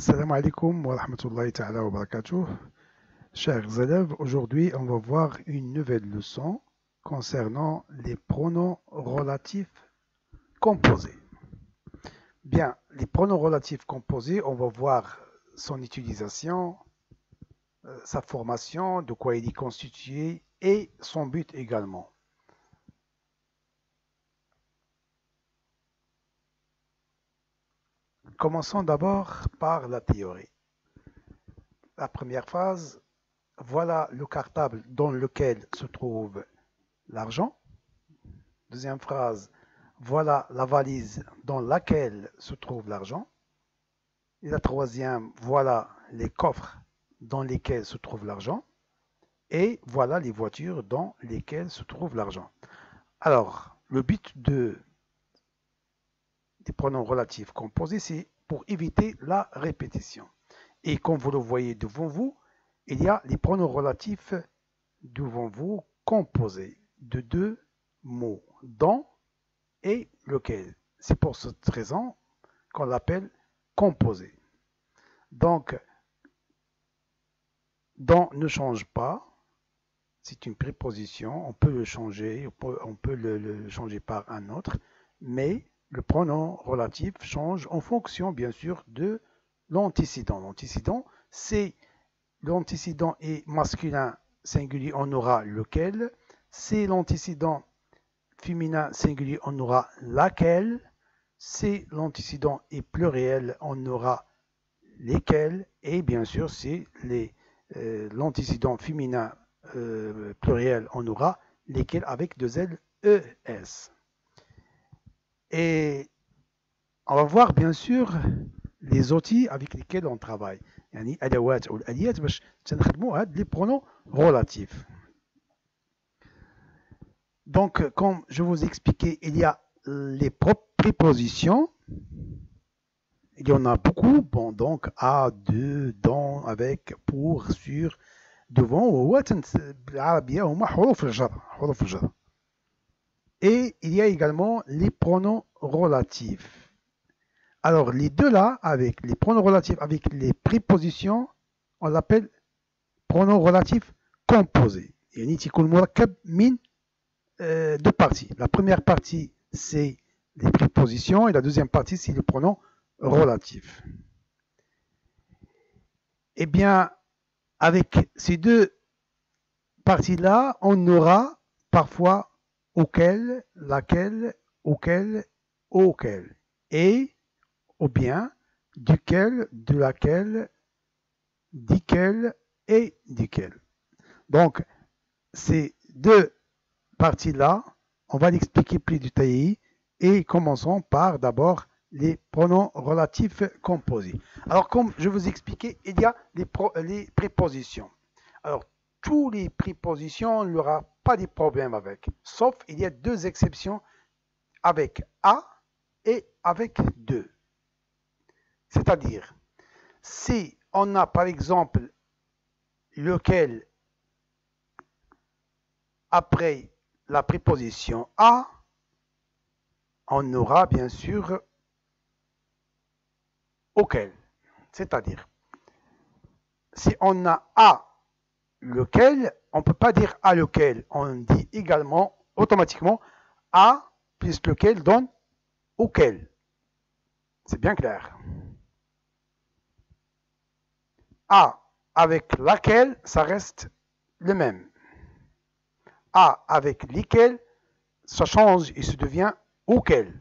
Salam alaikum wa rahmatullahi ta'ala wa barakatuh. Chers élèves, aujourd'hui on va voir une nouvelle leçon concernant les pronoms relatifs composés. Bien, les pronoms relatifs composés, on va voir son utilisation, sa formation, de quoi il est constitué et son but également. Commençons d'abord par la théorie. La première phase, voilà le cartable dans lequel se trouve l'argent. Deuxième phrase, voilà la valise dans laquelle se trouve l'argent. Et la troisième, voilà les coffres dans lesquels se trouve l'argent. Et voilà les voitures dans lesquelles se trouve l'argent. Alors, le but des pronoms relatifs composés, c'est pour éviter la répétition. Et comme vous le voyez devant vous, il y a les pronoms relatifs devant vous composés de deux mots, dans et lequel. C'est pour cette raison qu'on l'appelle composé. Donc, dans ne change pas, c'est une préposition, on peut le changer, on peut le changer par un autre, mais le pronom relatif change en fonction, bien sûr, de l'antécédent. L'antécédent, c'est l'antécédent est masculin singulier, on aura lequel. C'est l'antécédent féminin singulier, on aura laquelle. C'est l'antécédent est pluriel, on aura lesquels. Et bien sûr, c'est l'antécédent féminin pluriel, on aura lesquels avec deux L, E, S. Et on va voir bien sûr les outils avec lesquels on travaille. يعني أدوات أو الآليات باش تنخدموا هاد les pronoms relatifs. Donc, comme je vous expliquais, il y a les prépositions. Il y en a beaucoup. Bon, donc, à, de, dans, avec, pour, sur, devant. Et il y a également les pronoms relatifs. Alors, les deux là, avec les pronoms relatifs, avec les prépositions, on l'appelle pronoms relatifs composés. يعني تيكون مركب من deux parties. La première partie, c'est les prépositions et la deuxième partie, c'est les pronoms relatifs. Eh bien, avec ces deux parties-là, on aura parfois auquel, laquelle, auquel, auquel. Et ou bien duquel, de laquelle, duquel et duquel. Donc, ces deux parties-là, on va l'expliquer plus détaillé et commençons par d'abord les pronoms relatifs composés. Alors, comme je vous expliquais, il y a les prépositions. Alors, tous les prépositions, on n'aura pas de problème avec, sauf il y a deux exceptions avec à et avec de. C'est-à-dire, si on a par exemple lequel après la préposition à, on aura bien sûr auquel. C'est-à-dire, si on a à lequel, on ne peut pas dire à lequel. On dit également automatiquement à plus lequel donne auquel. C'est bien clair. A avec laquelle, ça reste le même. A avec lesquels, ça change et se devient auquel.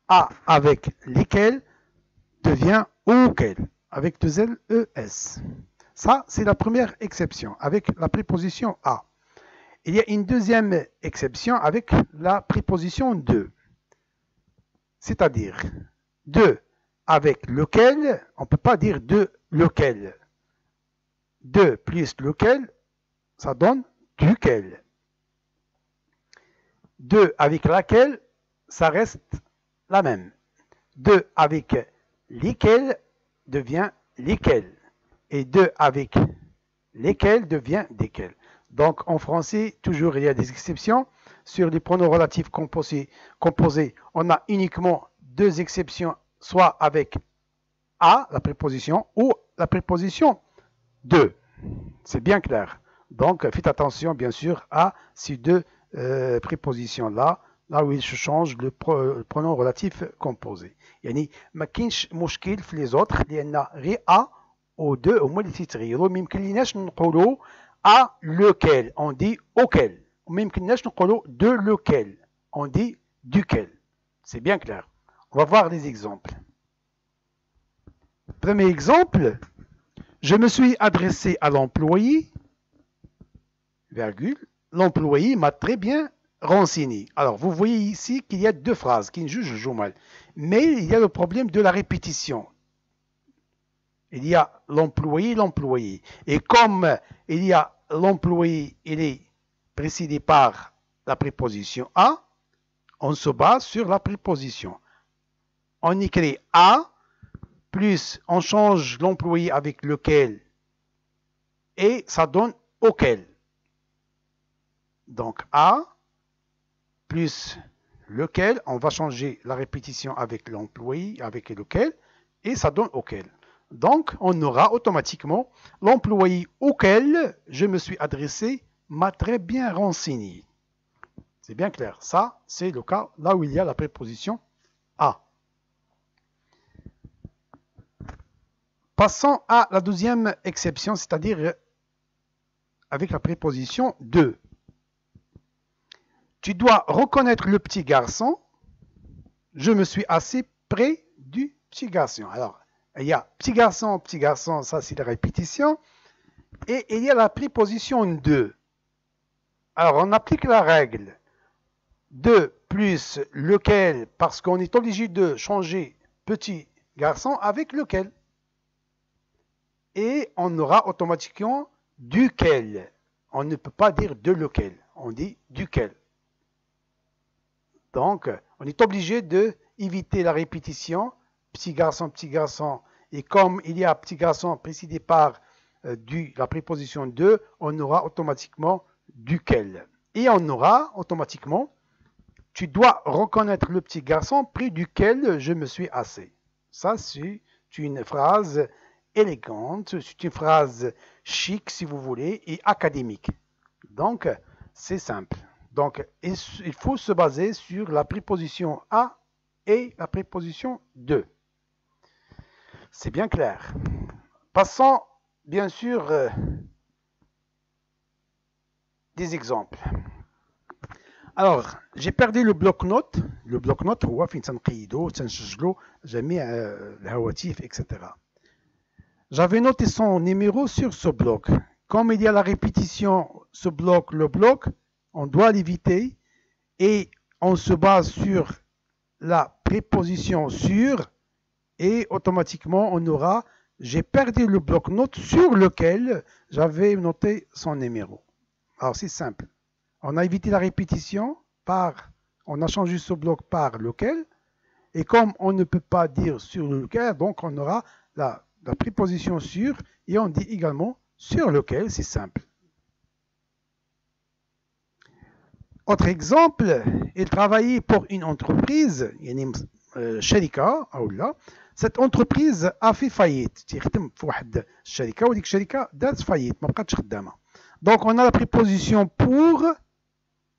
A avec lesquels devient auquel, avec deux L, E, S. Ça, c'est la première exception, avec la préposition à. Il y a une deuxième exception avec la préposition de. C'est-à-dire, de avec lequel, on ne peut pas dire de lequel. De plus lequel, ça donne duquel. De avec laquelle, ça reste la même. De avec lesquels devient lesquels. Et de avec lesquels devient desquels. Donc en français, toujours il y a des exceptions. Sur les pronoms relatifs composés, on a uniquement deux exceptions, soit avec à, la préposition, ou la préposition de. C'est bien clair. Donc, faites attention, bien sûr, à ces deux prépositions-là, là où il se change le pronom relatif composé. يعني ما كاينش مشكل في لي زوتر لان غير ا او دو هما اللي تيتغيروا ما يمكنليناش نقولوا ا لوكيل on dit auquel وما يمكنناش نقولوا de lequel on dit duquel. C'est bien clair. On va voir les exemples. Premier exemple, je me suis adressé à l'employé, virgule, l'employé m'a très bien renseigné. Alors, vous voyez ici qu'il y a deux phrases qui ne jouent mal. Mais il y a le problème de la répétition. Il y a l'employé, l'employé. Et comme il y a l'employé, il est précédé par la préposition à, on se base sur la préposition. On écrit à, plus on change l'employé avec lequel, et ça donne auquel. Donc à, plus lequel, on va changer la répétition avec l'employé, avec lequel, et ça donne auquel. Donc, on aura automatiquement l'employé auquel je me suis adressé m'a très bien renseigné. C'est bien clair. Ça, c'est le cas là où il y a la préposition à. Passons à la deuxième exception, c'est-à-dire avec la préposition de. Tu dois reconnaître le petit garçon. Je me suis assis près du petit garçon. Alors, il y a petit garçon, ça c'est la répétition. Et il y a la préposition de. Alors, on applique la règle de plus lequel, parce qu'on est obligé de changer petit garçon avec lequel. Et on aura automatiquement duquel. On ne peut pas dire de lequel, on dit duquel. Donc, on est obligé d'éviter la répétition. Petit garçon, et comme il y a petit garçon précédé par la préposition de, on aura automatiquement duquel. Et on aura automatiquement, tu dois reconnaître le petit garçon près duquel je me suis assis. Ça, c'est une phrase élégante, c'est une phrase chic, si vous voulez, et académique. Donc, c'est simple. Donc, il faut se baser sur la préposition à et la préposition de. C'est bien clair. Passons, bien sûr, des exemples. Alors, j'ai perdu le bloc-notes. Le bloc-notes, هو فين تنقيدو تنسجلو جميع الهواتف, etc. J'avais noté son numéro sur ce bloc. Comme il y a la répétition, ce bloc, le bloc, on doit l'éviter et on se base sur la préposition sur et automatiquement on aura j'ai perdu le bloc-notes sur lequel j'avais noté son numéro. Alors c'est simple. On a évité la répétition on a changé ce bloc par lequel et comme on ne peut pas dire sur lequel, donc on aura la préposition sur et on dit également sur lequel, c'est simple. Autre exemple, il travaillait pour une entreprise, شركة أو لا. Cette entreprise a fait faillite. تيخدم في واحد الشركة وديك الشركة دارت faillite, ما بقاتش خدامة. Donc on a la préposition pour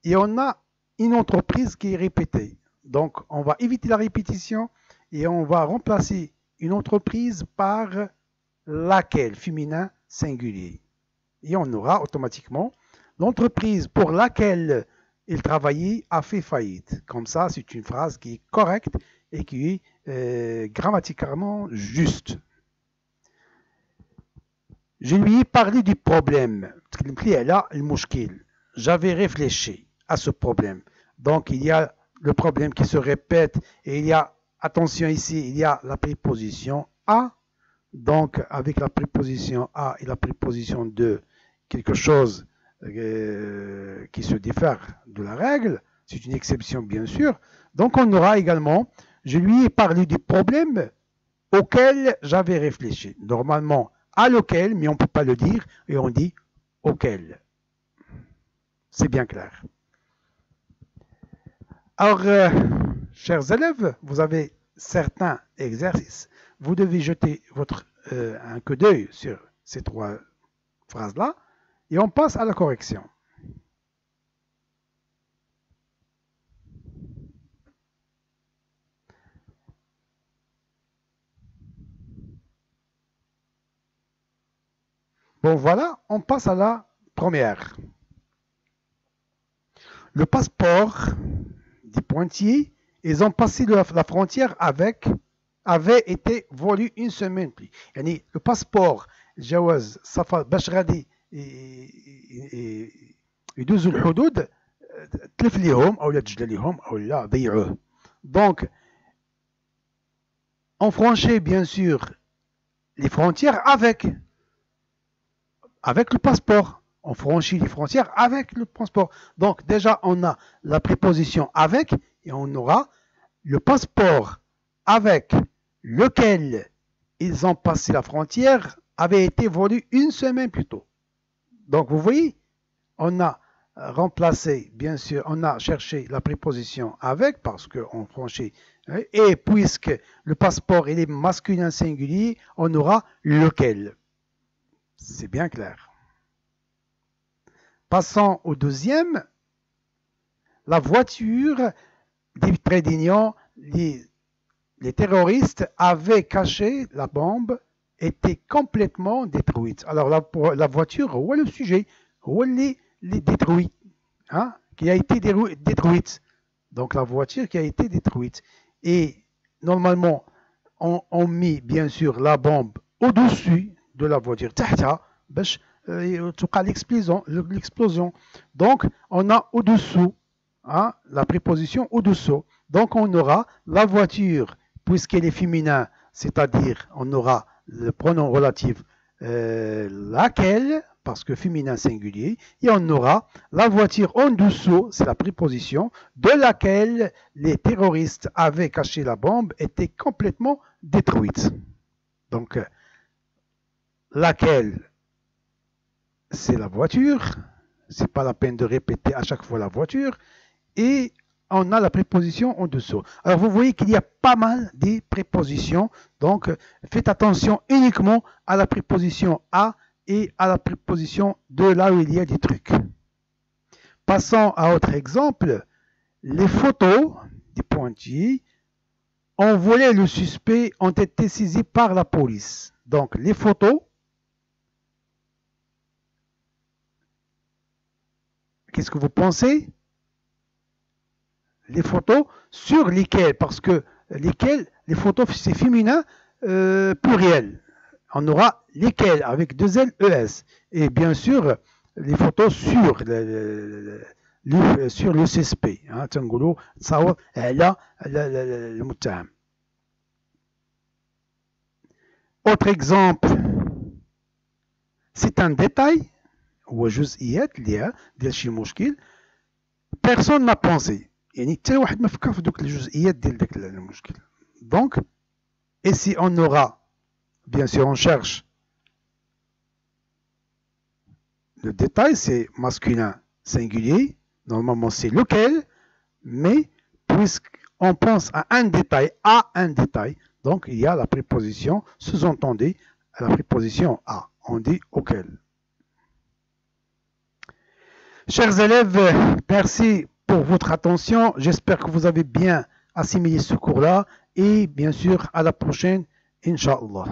et on a une entreprise qui est répétée. Donc on va éviter la répétition et on va remplacer une entreprise par laquelle, féminin singulier. Et on aura automatiquement l'entreprise pour laquelle il travaillait a fait faillite. Comme ça, c'est une phrase qui est correcte et qui est grammaticalement juste. Je lui ai parlé du problème. J'avais réfléchi à ce problème. Donc, il y a le problème qui se répète et il y a, attention ici, il y a la préposition à. Donc, avec la préposition à et la préposition de, quelque chose qui se diffère de la règle, c'est une exception bien sûr. Donc on aura également, je lui ai parlé du problème auquel j'avais réfléchi. Normalement à lequel, mais on ne peut pas le dire et on dit auquel. C'est bien clair. Alors, chers élèves, vous avez certains exercices. vous devez jeter un coup d'œil sur ces trois phrases-là et on passe à la correction. Bon, voilà, on passe à la première. Le passeport des Pointiers, ils ont passé la frontière avait été volé une semaine plus. يعني le passeport جواز سفر باش غادي يدوزوا الحدود تلف ليهم او لا تجلى ليهم او لا ضيعوه. Donc on franchit bien sûr les frontières avec le passeport. On franchit les frontières avec le passeport. Donc déjà, on a la préposition avec et on aura le passeport avec lequel ils ont passé la frontière avait été volé une semaine plus tôt. Donc vous voyez, on a remplacé, bien sûr, on a cherché la préposition avec parce qu'on franchit. Et puisque le passeport il est masculin singulier, on aura lequel. C'est bien clair. Passons au deuxième. La voiture des traits d'union, les terroristes avaient caché la bombe, était complètement détruite. Alors la voiture, où est le sujet? Où est les détruit, hein? Qui a été détruite. Donc la voiture qui a été détruite. Et normalement, on met bien sûr la bombe au-dessus de la voiture. L'explosion. Donc, on a au-dessous, hein, la préposition au-dessous. Donc, on aura la voiture, puisqu'elle est féminin, c'est-à-dire on aura le pronom relatif laquelle, parce que féminin singulier, et on aura la voiture en dessous, c'est la préposition, de laquelle les terroristes avaient caché la bombe, était complètement détruite. Donc, laquelle, c'est la voiture, c'est pas la peine de répéter à chaque fois la voiture, et on a la préposition en dessous. Alors vous voyez qu'il y a pas mal de prépositions, donc faites attention uniquement à la préposition à et à la préposition de là où il y a des trucs. Passons à autre exemple. Les photos des Pointiers ont volé le suspect, ont été saisies par la police. Donc les photos, qu'est-ce que vous pensez? Les photos sur lesquelles, parce que les photos c'est féminin pluriel. On aura lesquelles avec deux L, ES. Et bien sûr, les photos sur le suspect. تنقولوا تصاور على المتهم. Autre exemple, c'est un détail هو جزئيات اللي ديال شي مشكل personne n'a pensé. يعني حتى واحد ما فكر في دوك الجزئيات ديال داك المشكل. Donc, et si on aura, bien sûr, on cherche le détail, c'est masculin singulier. Normalement, c'est lequel, mais puisqu'on pense à un détail, donc il y a la préposition sous-entendue à la préposition à. On dit auquel. Chers élèves, merci pour votre attention. J'espère que vous avez bien assimilé ce cours-là et bien sûr à la prochaine, Inch'Allah.